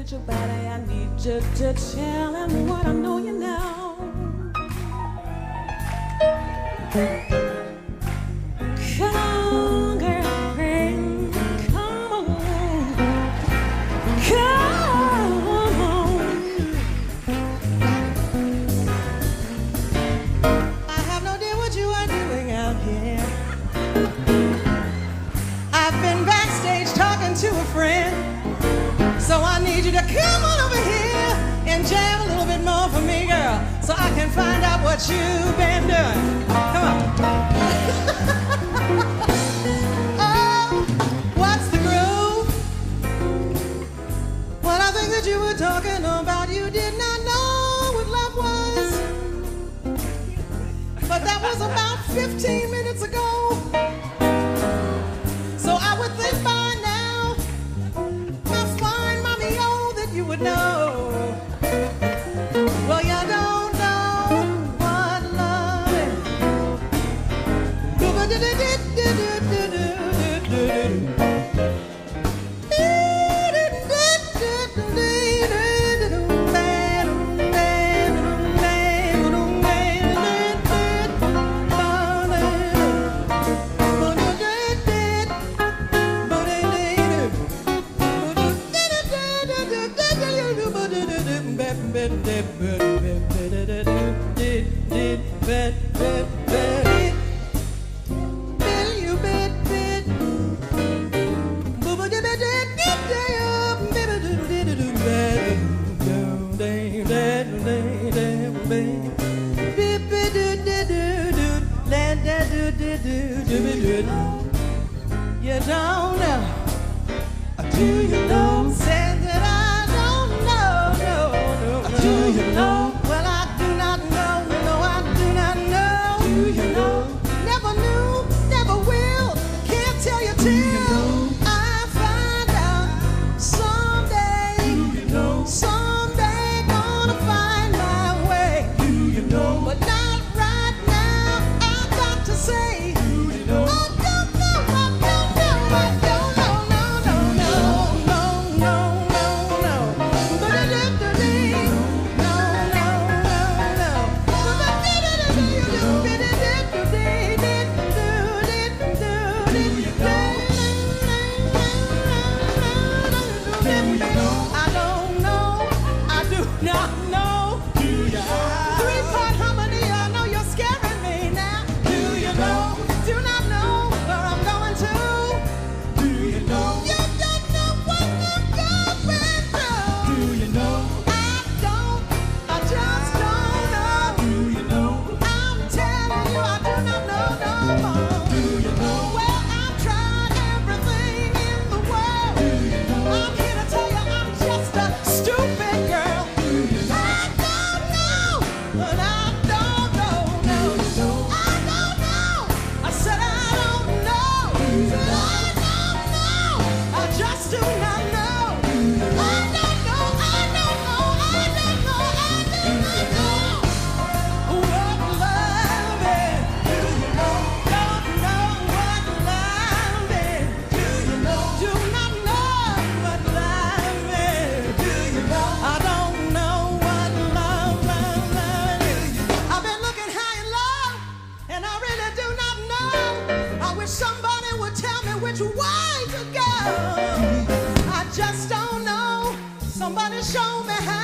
with your body. I need you to tell him what I know you know. Come on, girlfriend, come on, come on. I have no idea what you are doing out here. I've been backstage talking to a friend, so I need you to come on over here and jam a little bit more for me, girl, so I can find out what you've been doing. Come on. Oh, what's the groove? Well, I think that you were talking about you did not know what love was, but that was about 15 minutes ago. So I would think by now, my fine mommy, oh, that you would know. Well, you don't know what love is. You don't know. Do you know? Said that I don't know. No, no, no. Do you know? Well, I do not know. No, I do not know. Do you know? Never knew, never will. Can't tell you till I find out. Someday, someday gonna find my way. Do you know? But not right now. I've got to say. Do you know? I don't know. I don't know. I don't know. No, no, no, no, no, no, no. But I did the thing. No, no, no, no. But I did it. Do you know? Did it? Did you? Did it? Do it? Do it? I don't know. I do not know. Do you? Three-part harmony. I know you're scaring me now. Do you know? Do not know where I'm going to. Do you know? You don't know what I'm going through. Do you know? I don't. I just don't know. Do you know? I'm telling you, I do not know no more. Do you know? Well, I've tried everything in the world. Do you know? I'm here to tell you I'm just a stupid girl. Do you know? I don't know, but I don't know. No, I don't know. I said I don't know. Said I don't know. I just do not know. I don't know. I don't know. I don't know. I do not know what love is. Do you know? Don't know what love is. Do you know? Do not know what love is. Do you know? I don't know what love is. I've been looking high and low, and I really do not know. I wish somebody would tell me which way to go. I just don't know. Somebody show me how.